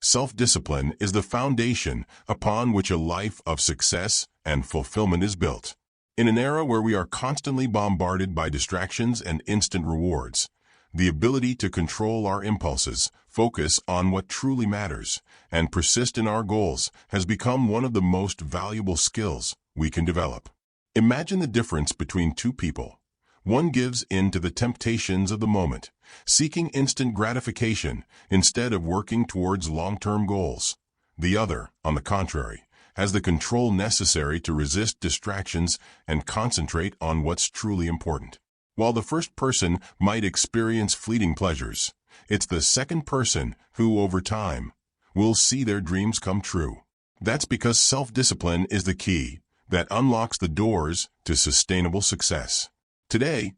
self-discipline is the foundation upon which a life of success and fulfillment is built. In an era where we are constantly bombarded by distractions and instant rewards, the ability to control our impulses, focus on what truly matters, and persist in our goals has become one of the most valuable skills we can develop. Imagine the difference between two people. One gives in to the temptations of the moment, seeking instant gratification instead of working towards long-term goals. The other, on the contrary, has the control necessary to resist distractions and concentrate on what's truly important. While the first person might experience fleeting pleasures, it's the second person who, over time, will see their dreams come true. That's because self-discipline is the key that unlocks the doors to sustainable success. Today,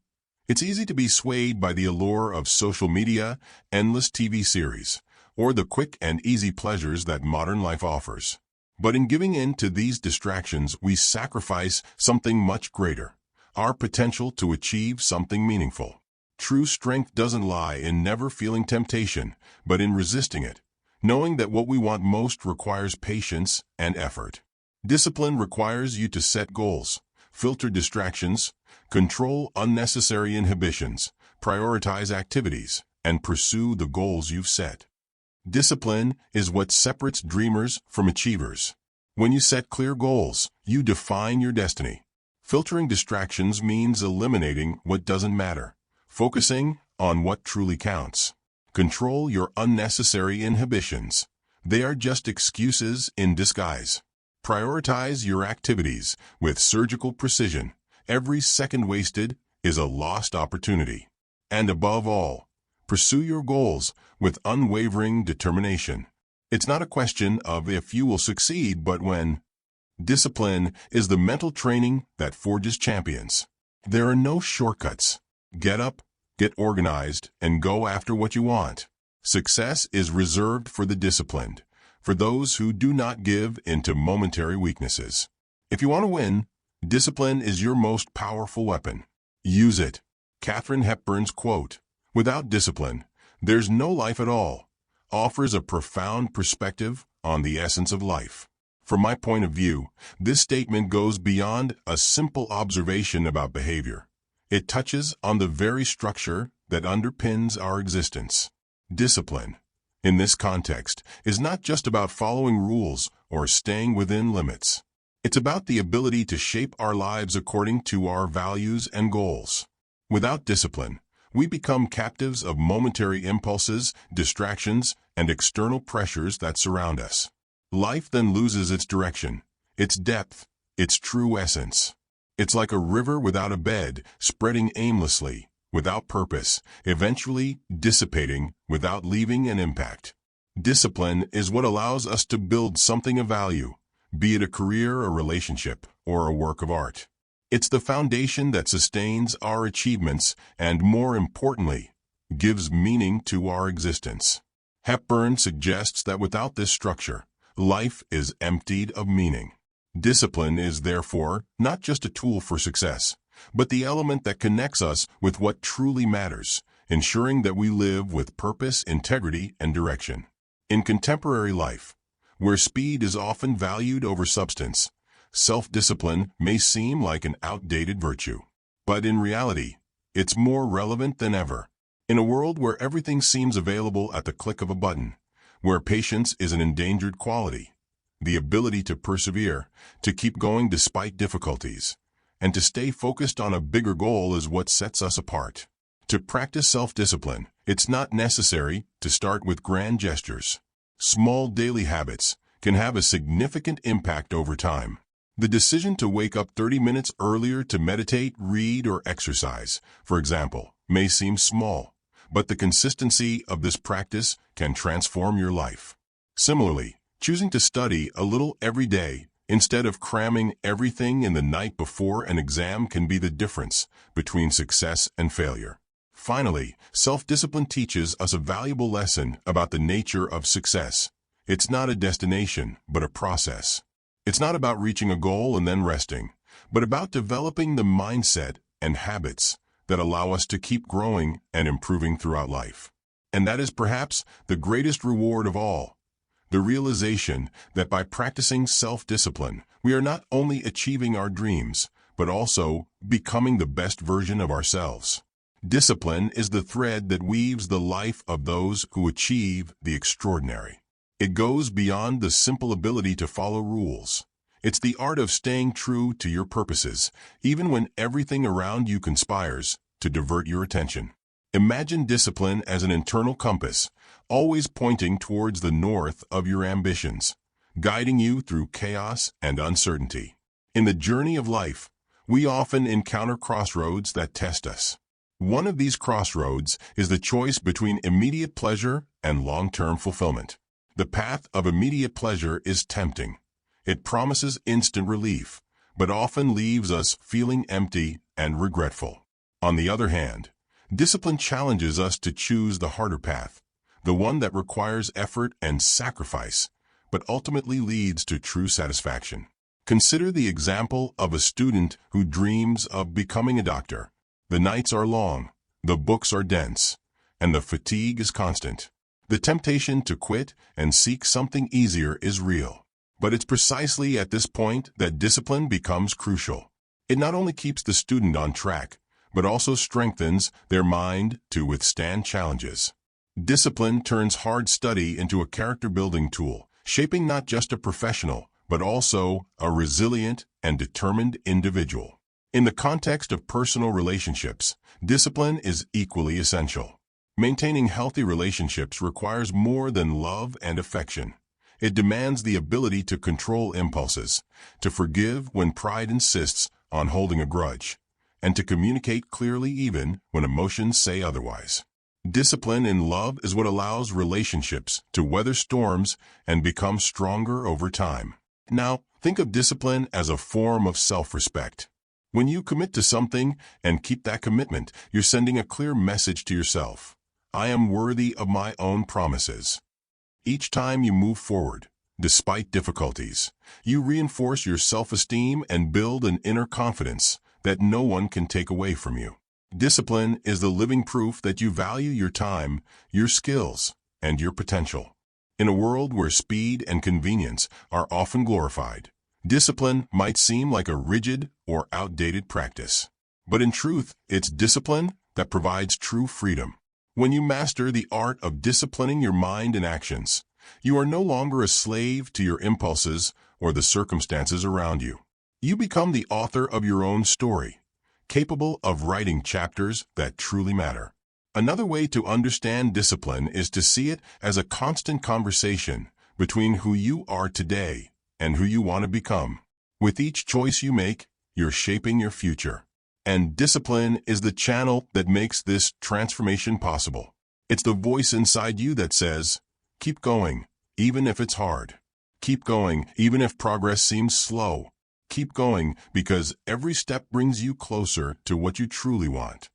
it's easy to be swayed by the allure of social media, endless TV series, or the quick and easy pleasures that modern life offers. But in giving in to these distractions, we sacrifice something much greater, our potential to achieve something meaningful. True strength doesn't lie in never feeling temptation, but in resisting it, knowing that what we want most requires patience and effort. Discipline requires you to set goals, filter distractions, control unnecessary inhibitions, prioritize activities, and pursue the goals you've set. Discipline is what separates dreamers from achievers. When you set clear goals, you define your destiny. Filtering distractions means eliminating what doesn't matter, focusing on what truly counts. Control your unnecessary inhibitions. They are just excuses in disguise. Prioritize your activities with surgical precision. Every second wasted is a lost opportunity. And above all, pursue your goals with unwavering determination. It's not a question of if you will succeed, but when. Discipline is the mental training that forges champions. There are no shortcuts. Get up, get organized, and go after what you want. Success is reserved for the disciplined, for those who do not give into momentary weaknesses. If you want to win, discipline is your most powerful weapon. Use it. Katharine Hepburn's quote, "Without discipline, there's no life at all," offers a profound perspective on the essence of life. From my point of view, this statement goes beyond a simple observation about behavior. It touches on the very structure that underpins our existence. Discipline, in this context, is not just about following rules or staying within limits. It's about the ability to shape our lives according to our values and goals. Without discipline, we become captives of momentary impulses, distractions, and external pressures that surround us. Life then loses its direction, its depth, its true essence. It's like a river without a bed, spreading aimlessly, without purpose, eventually dissipating without leaving an impact. Discipline is what allows us to build something of value, be it a career, a relationship, or a work of art. It's the foundation that sustains our achievements and, more importantly, gives meaning to our existence. Hepburn suggests that without this structure, life is emptied of meaning. Discipline is, therefore, not just a tool for success, but the element that connects us with what truly matters, ensuring that we live with purpose, integrity, and direction. In contemporary life, where speed is often valued over substance, self-discipline may seem like an outdated virtue. But in reality, it's more relevant than ever. In a world where everything seems available at the click of a button, where patience is an endangered quality, the ability to persevere, to keep going despite difficulties, and to stay focused on a bigger goal is what sets us apart. To practice self-discipline, it's not necessary to start with grand gestures. Small daily habits can have a significant impact over time. The decision to wake up 30 minutes earlier to meditate, read, or exercise, for example, may seem small, but the consistency of this practice can transform your life. Similarly, choosing to study a little every day instead of cramming everything in the night before an exam can be the difference between success and failure. Finally, self-discipline teaches us a valuable lesson about the nature of success. It's not a destination, but a process. It's not about reaching a goal and then resting, but about developing the mindset and habits that allow us to keep growing and improving throughout life. And that is perhaps the greatest reward of all, The realization that by practicing self-discipline, we are not only achieving our dreams, but also becoming the best version of ourselves. Discipline is the thread that weaves the life of those who achieve the extraordinary. It goes beyond the simple ability to follow rules. It's the art of staying true to your purposes, even when everything around you conspires to divert your attention. Imagine discipline as an internal compass, always pointing towards the north of your ambitions, guiding you through chaos and uncertainty. In the journey of life, we often encounter crossroads that test us. One of these crossroads is the choice between immediate pleasure and long-term fulfillment. The path of immediate pleasure is tempting. It promises instant relief, but often leaves us feeling empty and regretful. On the other hand, discipline challenges us to choose the harder path, the one that requires effort and sacrifice, but ultimately leads to true satisfaction. Consider the example of a student who dreams of becoming a doctor. The nights are long, the books are dense, and the fatigue is constant. The temptation to quit and seek something easier is real. But it's precisely at this point that discipline becomes crucial. It not only keeps the student on track, but also strengthens their mind to withstand challenges. Discipline turns hard study into a character-building tool, shaping not just a professional, but also a resilient and determined individual. In the context of personal relationships, discipline is equally essential. Maintaining healthy relationships requires more than love and affection. It demands the ability to control impulses, to forgive when pride insists on holding a grudge, and to communicate clearly even when emotions say otherwise. Discipline in love is what allows relationships to weather storms and become stronger over time. Now, think of discipline as a form of self-respect. When you commit to something and keep that commitment, you're sending a clear message to yourself. I am worthy of my own promises. Each time you move forward, despite difficulties, you reinforce your self-esteem and build an inner confidence that no one can take away from you. Discipline is the living proof that you value your time, your skills, and your potential. In a world where speed and convenience are often glorified, discipline might seem like a rigid or outdated practice. But in truth, it's discipline that provides true freedom. When you master the art of disciplining your mind and actions, you are no longer a slave to your impulses or the circumstances around you. You become the author of your own story, capable of writing chapters that truly matter. Another way to understand discipline is to see it as a constant conversation between who you are today and who you want to become. With each choice you make, you're shaping your future. And discipline is the channel that makes this transformation possible. It's the voice inside you that says, keep going, even if it's hard. Keep going, even if progress seems slow. Keep going, because every step brings you closer to what you truly want.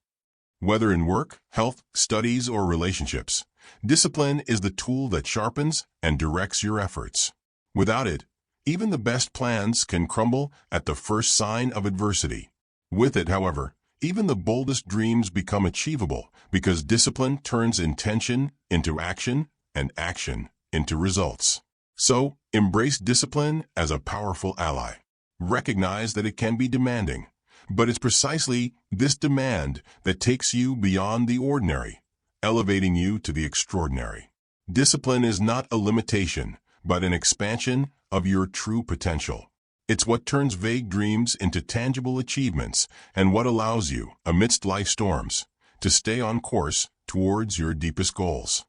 Whether in work, health, studies, or relationships, discipline is the tool that sharpens and directs your efforts. Without it, even the best plans can crumble at the first sign of adversity. With it, however, even the boldest dreams become achievable because discipline turns intention into action and action into results. So, embrace discipline as a powerful ally. Recognize that it can be demanding, but it's precisely this demand that takes you beyond the ordinary, elevating you to the extraordinary. Discipline is not a limitation, but an expansion of your true potential. It's what turns vague dreams into tangible achievements and what allows you, amidst life storms, to stay on course towards your deepest goals.